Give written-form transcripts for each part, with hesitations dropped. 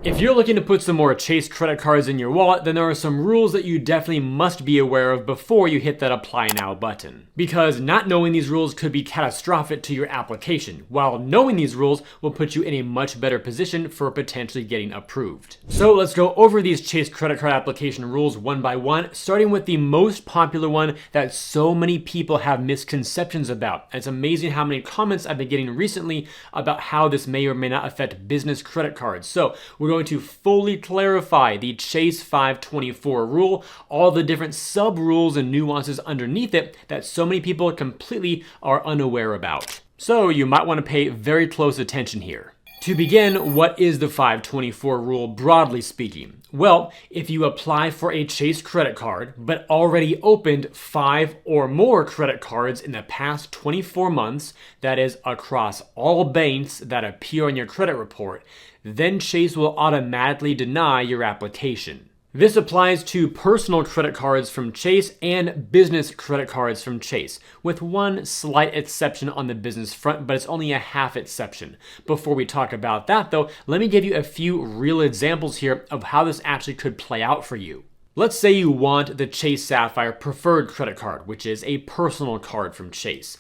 If you're looking to put some more Chase credit cards in your wallet, then there are some rules that you definitely must be aware of before you hit that apply now button. Because not knowing these rules could be catastrophic to your application, while knowing these rules will put you in a much better position for potentially getting approved. So let's go over these Chase credit card application rules one by one, starting with the most popular one that so many people have misconceptions about. It's amazing how many comments I've been getting recently about how this may or may not affect business credit cards. So we're going to fully clarify the Chase 524 rule, all the different sub rules and nuances underneath it that so many people completely are unaware about. So you might want to pay very close attention here. To begin, what is the 524 rule broadly speaking? Well, if you apply for a Chase credit card, but already opened 5 or more credit cards in the past 24 months, that is across all banks that appear on your credit report, then Chase will automatically deny your application. This applies to personal credit cards from Chase and business credit cards from Chase, with one slight exception on the business front, but it's only a half exception. Before we talk about that though, let me give you a few real examples here of how this actually could play out for you. Let's say you want the Chase Sapphire Preferred credit card, which is a personal card from Chase.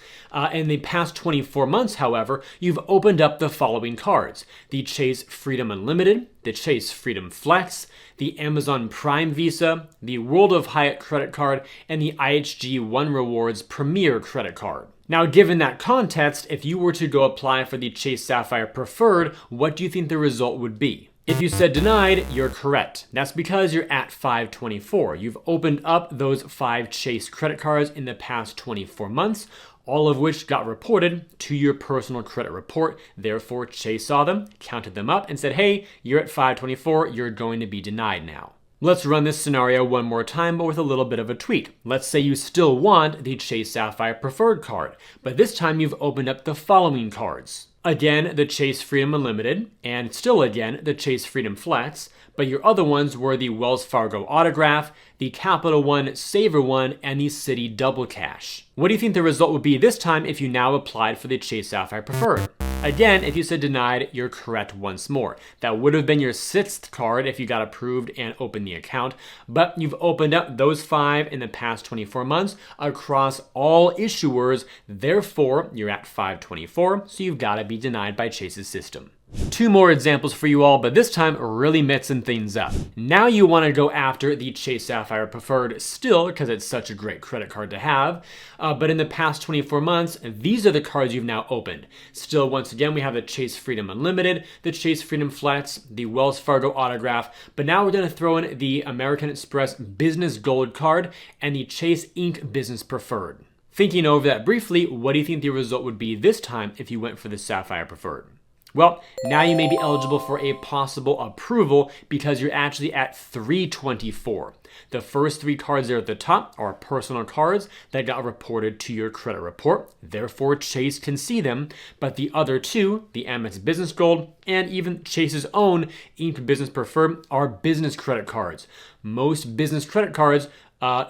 In the past 24 months, however, you've opened up the following cards: the Chase Freedom Unlimited, the Chase Freedom Flex, the Amazon Prime Visa, the World of Hyatt credit card, and the IHG One Rewards Premier credit card. Now, given that context, if you were to go apply for the Chase Sapphire Preferred, what do you think the result would be? If you said denied, you're correct. That's because you're at 524. You've opened up those 5 Chase credit cards in the past 24 months, all of which got reported to your personal credit report. Therefore, Chase saw them, counted them up, and said, hey, you're at 524, you're going to be denied now. Let's run this scenario one more time, but with a little bit of a tweak. Let's say you still want the Chase Sapphire Preferred card, but this time you've opened up the following cards. Again, the Chase Freedom Unlimited, and still again, the Chase Freedom Flex, but your other ones were the Wells Fargo Autograph, the Capital One Saver One, and the Citi Double Cash. What do you think the result would be this time if you now applied for the Chase Sapphire Preferred? Again, if you said denied, you're correct once more. That would have been your 6th card if you got approved and opened the account, but you've opened up those 5 in the past 24 months across all issuers. Therefore, you're at 524, so you've got to be denied by Chase's system. 2 more examples for you all, but this time really mixing things up. Now you want to go after the Chase Sapphire Preferred still, because it's such a great credit card to have, but in the past 24 months, these are the cards you've now opened. Still, once again, we have the Chase Freedom Unlimited, the Chase Freedom Flex, the Wells Fargo Autograph, but now we're going to throw in the American Express Business Gold card and the Chase Inc. Business Preferred. Thinking over that briefly, what do you think the result would be this time if you went for the Sapphire Preferred? Well, now you may be eligible for a possible approval because you're actually at 324. The first 3 cards there at the top are personal cards that got reported to your credit report. Therefore, Chase can see them. But the other 2, the Amex Business Gold and even Chase's own Inc. Business Preferred, are business credit cards. Most business credit cards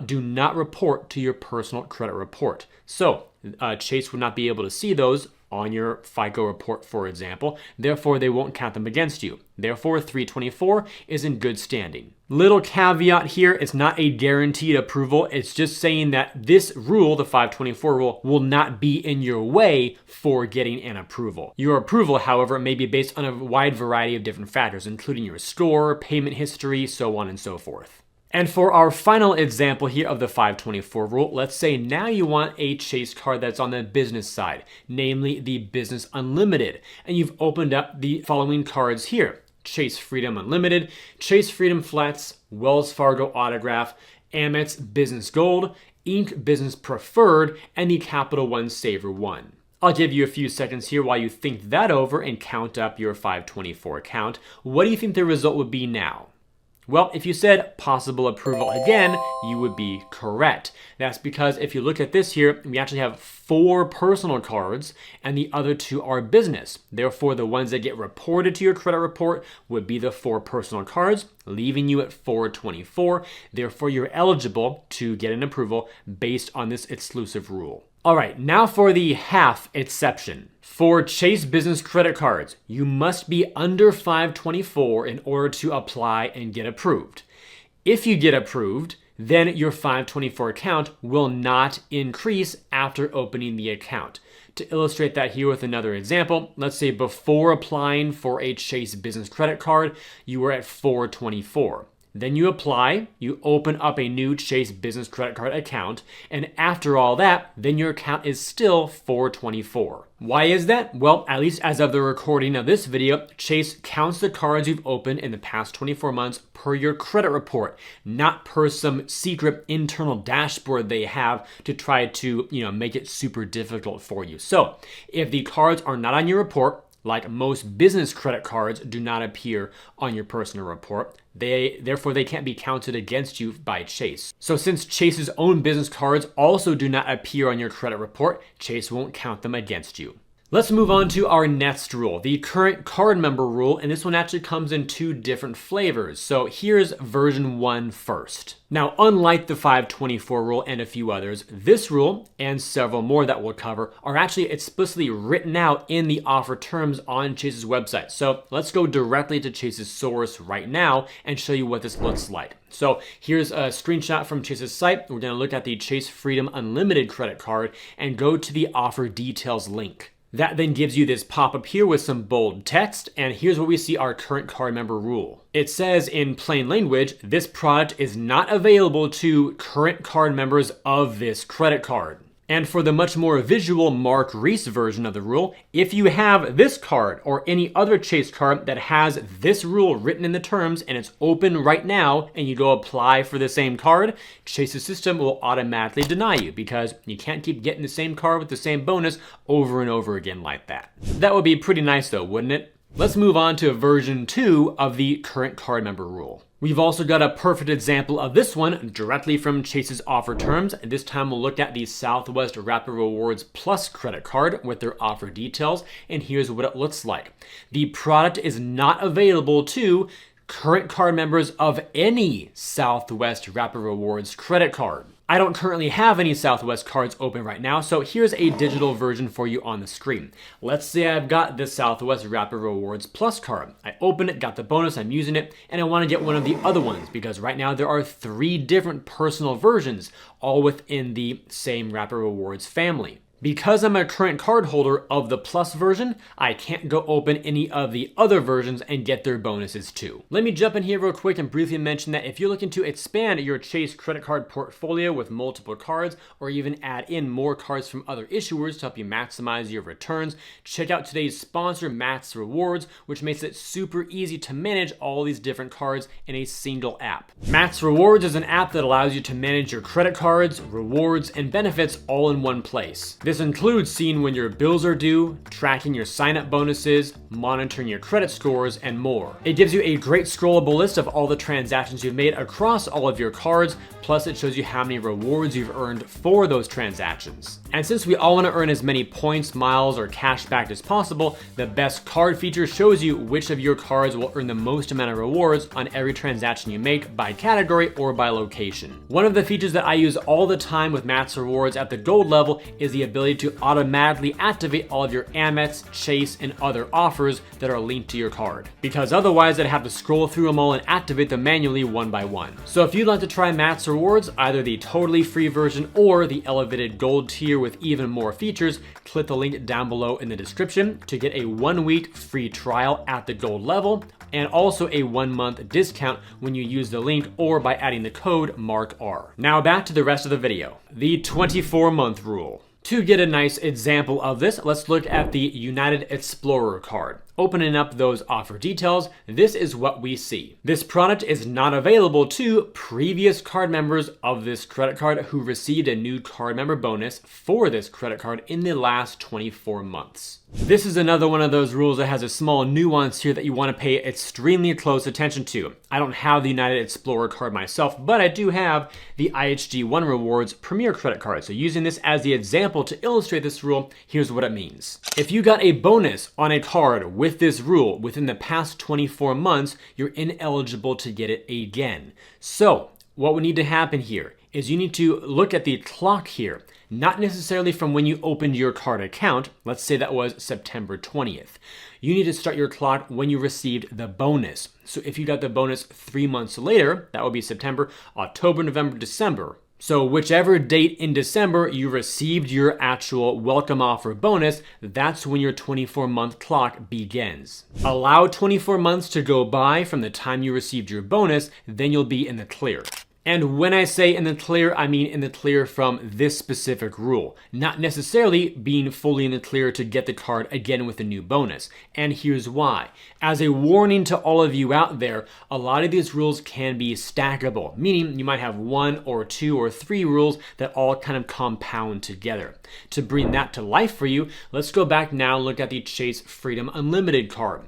do not report to your personal credit report. So Chase would not be able to see those on your FICO report, for example. Therefore, they won't count them against you. Therefore, 324 is in good standing. Little caveat here, it's not a guaranteed approval. It's just saying that this rule, the 524 rule, will not be in your way for getting an approval. Your approval, however, may be based on a wide variety of different factors, including your score, payment history, so on and so forth. And for our final example here of the 524 rule, let's say now you want a Chase card that's on the business side, namely the Business Unlimited, and you've opened up the following cards here: Chase Freedom Unlimited, Chase Freedom Flex, Wells Fargo Autograph, Amex Business Gold, Inc. Business Preferred, and the Capital One Saver One. I'll give you a few seconds here while you think that over and count up your 524 count. What do you think the result would be now? Well, if you said possible approval again, you would be correct. That's because if you look at this here, we actually have 4 personal cards and the other 2 are business. Therefore, the ones that get reported to your credit report would be the 4 personal cards, leaving you at 424. Therefore, you're eligible to get an approval based on this exclusive rule. All right, now for the half exception. For Chase business credit cards, you must be under 524 in order to apply and get approved. If you get approved, then your 524 account will not increase after opening the account. To illustrate that here with another example, let's say before applying for a Chase business credit card, you were at 424. Then you apply, you open up a new Chase business credit card account, and after all that, then your account is still 424. Why is that? Well, at least as of the recording of this video, Chase counts the cards you've opened in the past 24 months per your credit report, not per some secret internal dashboard they have to try to, make it super difficult for you. So, if the cards are not on your report, like most business credit cards do not appear on your personal report, therefore they can't be counted against you by Chase. So since Chase's own business cards also do not appear on your credit report, Chase won't count them against you. Let's move on to our next rule, the current card member rule, and this one actually comes in two different flavors. So here's version 1 first. Now, unlike the 524 rule and a few others, this rule and several more that we'll cover are actually explicitly written out in the offer terms on Chase's website. So let's go directly to Chase's source right now and show you what this looks like. So here's a screenshot from Chase's site. We're going to look at the Chase Freedom Unlimited credit card and go to the offer details link. That then gives you this pop-up here with some bold text, and here's where we see our current card member rule. It says in plain language, this product is not available to current card members of this credit card. And for the much more visual Mark Reese version of the rule, if you have this card or any other Chase card that has this rule written in the terms and it's open right now and you go apply for the same card, Chase's system will automatically deny you because you can't keep getting the same card with the same bonus over and over again like that. That would be pretty nice though, wouldn't it? Let's move on to version 2 of the current card member rule. We've also got a perfect example of this one directly from Chase's offer terms. This time we'll look at the Southwest Rapid Rewards Plus credit card with their offer details, and here's what it looks like. The product is not available to current card members of any Southwest Rapid Rewards credit card. I don't currently have any Southwest cards open right now, so here's a digital version for you on the screen. Let's say I've got the Southwest Rapid Rewards Plus card. I open it, got the bonus, I'm using it, and I want to get one of the other ones because right now there are 3 different personal versions, all within the same Rapid Rewards family. Because I'm a current card holder of the Plus version, I can't go open any of the other versions and get their bonuses too. Let me jump in here real quick and briefly mention that if you're looking to expand your Chase credit card portfolio with multiple cards, or even add in more cards from other issuers to help you maximize your returns, check out today's sponsor, MAXREWARDS, which makes it super easy to manage all these different cards in a single app. MAXREWARDS is an app that allows you to manage your credit cards, rewards, and benefits all in one place. This includes seeing when your bills are due, tracking your sign-up bonuses, monitoring your credit scores, and more. It gives you a great scrollable list of all the transactions you've made across all of your cards, plus it shows you how many rewards you've earned for those transactions. And since we all want to earn as many points, miles, or cash back as possible, the best card feature shows you which of your cards will earn the most amount of rewards on every transaction you make by category or by location. One of the features that I use all the time with MAXREWARDS at the gold level is the ability to automatically activate all of your Amex, Chase, and other offers that are linked to your card. Because otherwise I'd have to scroll through them all and activate them manually one by one. So if you'd like to try MAXREWARDS, either the totally free version or the elevated gold tier with even more features, click the link down below in the description to get a 1-week free trial at the gold level, and also a 1-month discount when you use the link or by adding the code MARKR. Now back to the rest of the video. The 24-month rule. To get a nice example of this, let's look at the United Explorer card. Opening up those offer details, this is what we see. This product is not available to previous card members of this credit card who received a new card member bonus for this credit card in the last 24 months. This is another one of those rules that has a small nuance here that you want to pay extremely close attention to. I don't have the United Explorer card myself, but I do have the IHG One Rewards Premier credit card. So using this as the example to illustrate this rule, here's what it means. If you got a bonus on a card with this rule within the past 24 months, you're ineligible to get it again. So what would need to happen here is you need to look at the clock here. Not necessarily from when you opened your card account. Let's say that was September 20th. You need to start your clock when you received the bonus. So if you got the bonus 3 months later, that would be September, October, November, December. So whichever date in December you received your actual welcome offer bonus, that's when your 24-month clock begins. Allow 24 months to go by from the time you received your bonus, then you'll be in the clear. And when I say in the clear, I mean in the clear from this specific rule, not necessarily being fully in the clear to get the card again with a new bonus. And here's why. As a warning to all of you out there, a lot of these rules can be stackable, meaning you might have 1 or 2 or 3 rules that all kind of compound together. To bring that to life for you, let's go back now and look at the Chase Freedom Unlimited card.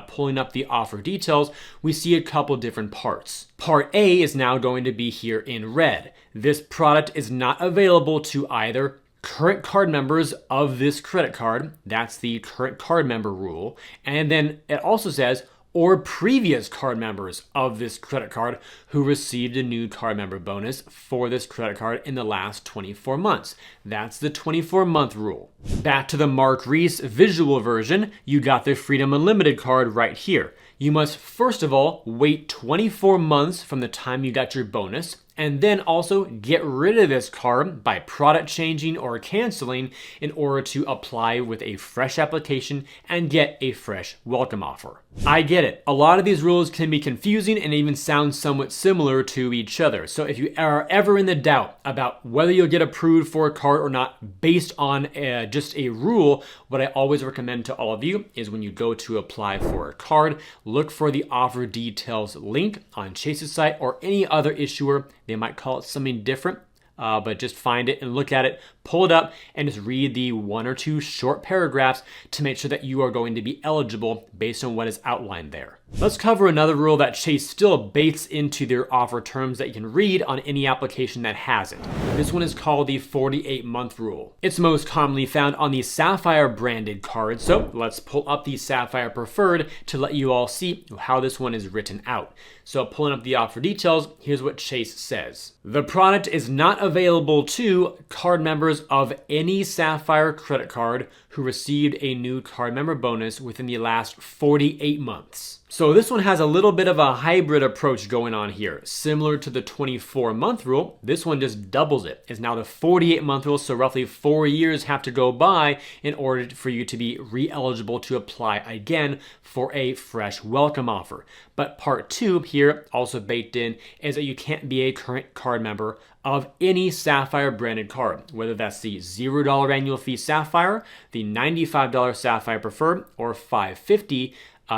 Pulling up the offer details, we see a couple different parts. Part A is now going to be here in red. This product is not available to either current card members of this credit card, that's the current card member rule, and then it also says, or previous card members of this credit card who received a new card member bonus for this credit card in the last 24 months. That's the 24-month rule. Back to the Mark Reese visual version, you got the Freedom Unlimited card right here. You must first of all wait 24 months from the time you got your bonus, and then also get rid of this card by product changing or canceling in order to apply with a fresh application and get a fresh welcome offer. I get it. A lot of these rules can be confusing and even sound somewhat similar to each other. So if you are ever in the doubt about whether you'll get approved for a card or not based on just a rule, what I always recommend to all of you is when you go to apply for a card, look for the offer details link on Chase's site or any other issuer. They might call it something different, but just find it and look at it, pull it up, and just read the 1 or 2 short paragraphs to make sure that you are going to be eligible based on what is outlined there. Let's cover another rule that Chase still baits into their offer terms that you can read on any application that has it. This one is called the 48-month rule. It's most commonly found on the Sapphire branded cards, so let's pull up the Sapphire Preferred to let you all see how this one is written out. So pulling up the offer details, here's what Chase says. The product is not available to card members of any Sapphire credit card who received a new card member bonus within the last 48 months. So this one has a little bit of a hybrid approach going on here. Similar to the 24-month rule, this one just doubles it. It's now the 48-month rule, so roughly 4 years have to go by in order for you to be re-eligible to apply again for a fresh welcome offer. But part 2 here, also baked in, is that you can't be a current card member of any Sapphire branded card, whether that's the $0 annual fee Sapphire, the $95 Sapphire Preferred, or $550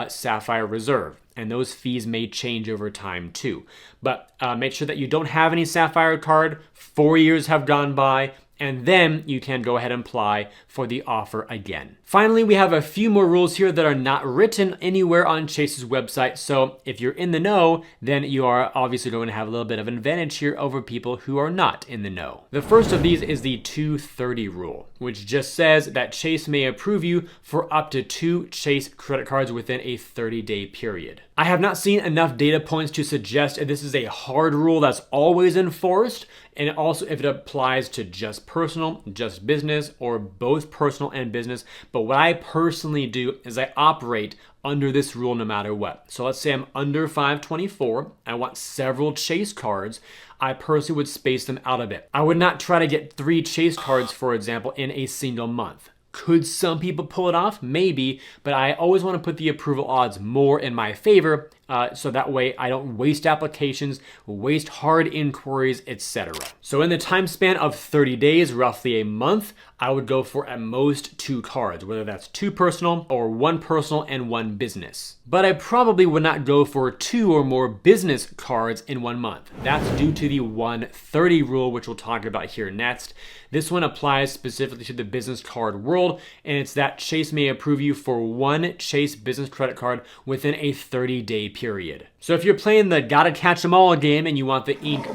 Sapphire Reserve. And those fees may change over time too. But make sure that you don't have any Sapphire card, 4 years have gone by, and then you can go ahead and apply for the offer again. Finally, we have a few more rules here that are not written anywhere on Chase's website. So if you're in the know, then you are obviously going to have a little bit of an advantage here over people who are not in the know. The first of these is the 230 rule, which just says that Chase may approve you for up to 2 Chase credit cards within a 30-day period. I have not seen enough data points to suggest that this is a hard rule that's always enforced, and also if it applies to just personal, just business, or both personal and business. But what I personally do is I operate under this rule no matter what. So let's say I'm under 524, I want several Chase cards, I personally would space them out a bit. I would not try to get 3 Chase cards, for example, in a single month. Could some people pull it off? Maybe, but I always want to put the approval odds more in my favor, so that way I don't waste applications, waste hard inquiries, etc. So in the time span of 30 days, roughly a month, I would go for at most 2 cards, whether that's 2 personal or 1 personal and 1 business. But I probably would not go for 2 or more business cards in 1 month. That's due to the 130 rule, which we'll talk about here next. This one applies specifically to the business card world, and it's that Chase may approve you for 1 Chase business credit card within a 30-day period. So if you're playing the gotta catch them all game and you want the ink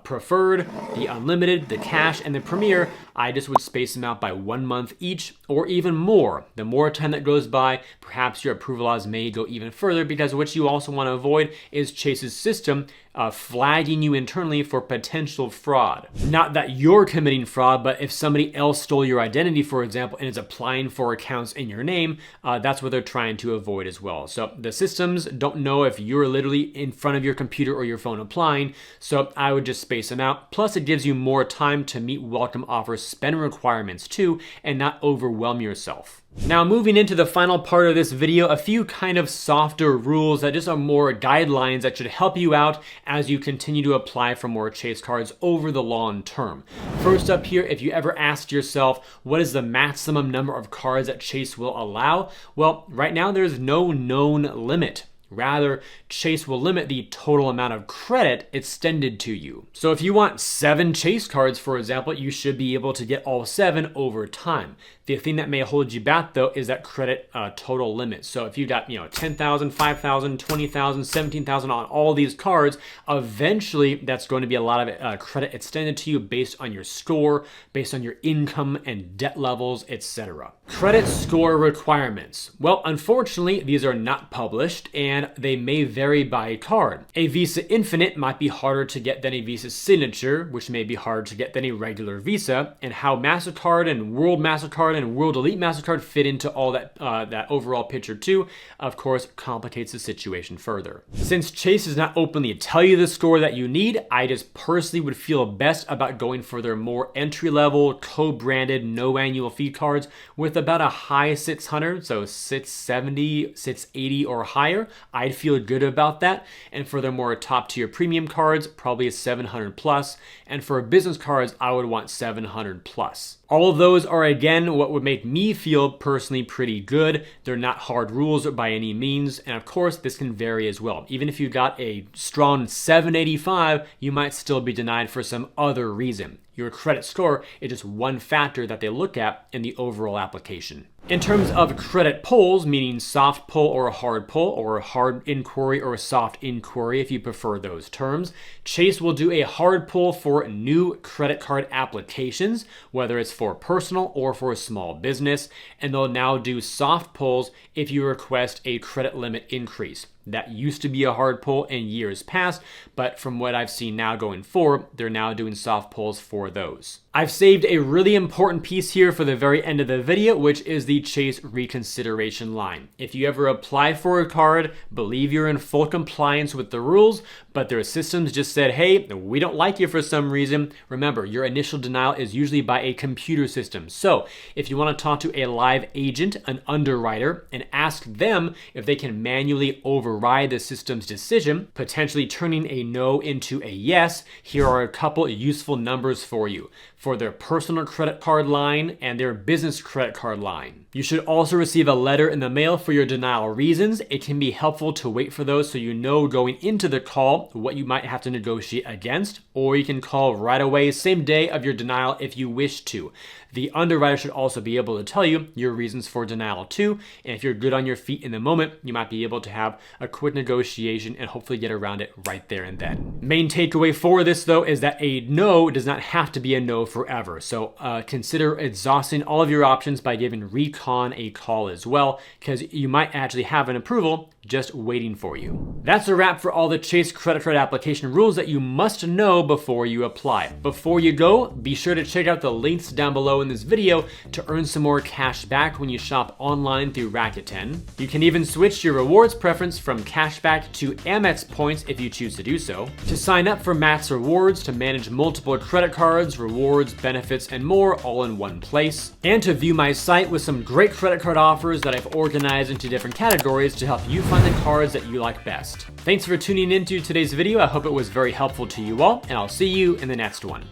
preferred, the unlimited, the cash, and the premier, I just would space them out by 1 month each or even more. The more time that goes by, perhaps your approval odds may go even further, because what you also want to avoid is Chase's system flagging you internally for potential fraud. Not that you're committing fraud, but if somebody else stole your identity, for example, and is applying for accounts in your name, that's what they're trying to avoid as well. So the systems don't know if you're literally in front of your computer or your phone applying, so I would just space them out. Plus it gives you more time to meet welcome offer spend requirements too, and not overwhelm yourself. Now moving into the final part of this video, a few kind of softer rules that just are more guidelines that should help you out as you continue to apply for more Chase cards over the long term. First up here, if you ever asked yourself, what is the maximum number of cards that Chase will allow? Well, right now there's no known limit. Rather, Chase will limit the total amount of credit extended to you. So if you want 7 Chase cards, for example, you should be able to get all 7 over time. The thing that may hold you back though is that credit total limit. So if you got 10,000, 5,000, 20,000, 17,000 on all these cards, eventually that's going to be a lot of credit extended to you based on your score, based on your income and debt levels, etc. Credit score requirements. Well, unfortunately, these are not published and they may vary by card. A Visa Infinite might be harder to get than a Visa Signature, which may be harder to get than a regular Visa, and how MasterCard and World MasterCard and World Elite MasterCard fit into all that that overall picture too, of course, complicates the situation further. Since Chase does not openly tell you the score that you need, I just personally would feel best about going for their more entry-level, co-branded, no annual fee cards with about a high 600, so 670, 680 or higher. I'd feel good about that. And for the more top-tier premium cards, probably a 700 plus. And for business cards, I would want 700 plus. All of those are, again, what would make me feel personally pretty good. They're not hard rules by any means. And of course, this can vary as well. Even if you got a strong 785, you might still be denied for some other reason. Your credit score is just one factor that they look at in the overall application. In terms of credit pulls, meaning soft pull or a hard inquiry or a soft inquiry if you prefer those terms, Chase will do a hard pull for new credit card applications, whether it's for personal or for a small business, and they'll now do soft pulls if you request a credit limit increase. That used to be a hard pull in years past, but from what I've seen now going forward, they're now doing soft pulls for those. I've saved a really important piece here for the very end of the video, which is the Chase reconsideration line. If you ever apply for a card, believe you're in full compliance with the rules, but their systems just said, hey, we don't like you for some reason. Remember, your initial denial is usually by a computer system. So if you want to talk to a live agent, an underwriter, and ask them if they can manually override the system's decision, potentially turning a no into a yes, here are a couple useful numbers for you. For their personal credit card line and their business credit card line. You should also receive a letter in the mail for your denial reasons. It can be helpful to wait for those so you know going into the call what you might have to negotiate against, or you can call right away, same day of your denial if you wish to. The underwriter should also be able to tell you your reasons for denial too, and if you're good on your feet in the moment, you might be able to have a quick negotiation and hopefully get around it right there and then. Main takeaway for this though is that a no does not have to be a no forever, so consider exhausting all of your options by giving Recon a call as well, because you might actually have an approval just waiting for you. That's a wrap for all the Chase credit card application rules that you must know before you apply. Before you go, be sure to check out the links down below in this video to earn some more cash back when you shop online through Rakuten. You can even switch your rewards preference from cashback to Amex points if you choose to do so. To sign up for MAXREWARDS to manage multiple credit cards, rewards, benefits, and more all in one place. And to view my site with some great credit card offers that I've organized into different categories to help you find the cards that you like best. Thanks for tuning into today's video. I hope it was very helpful to you all, and I'll see you in the next one.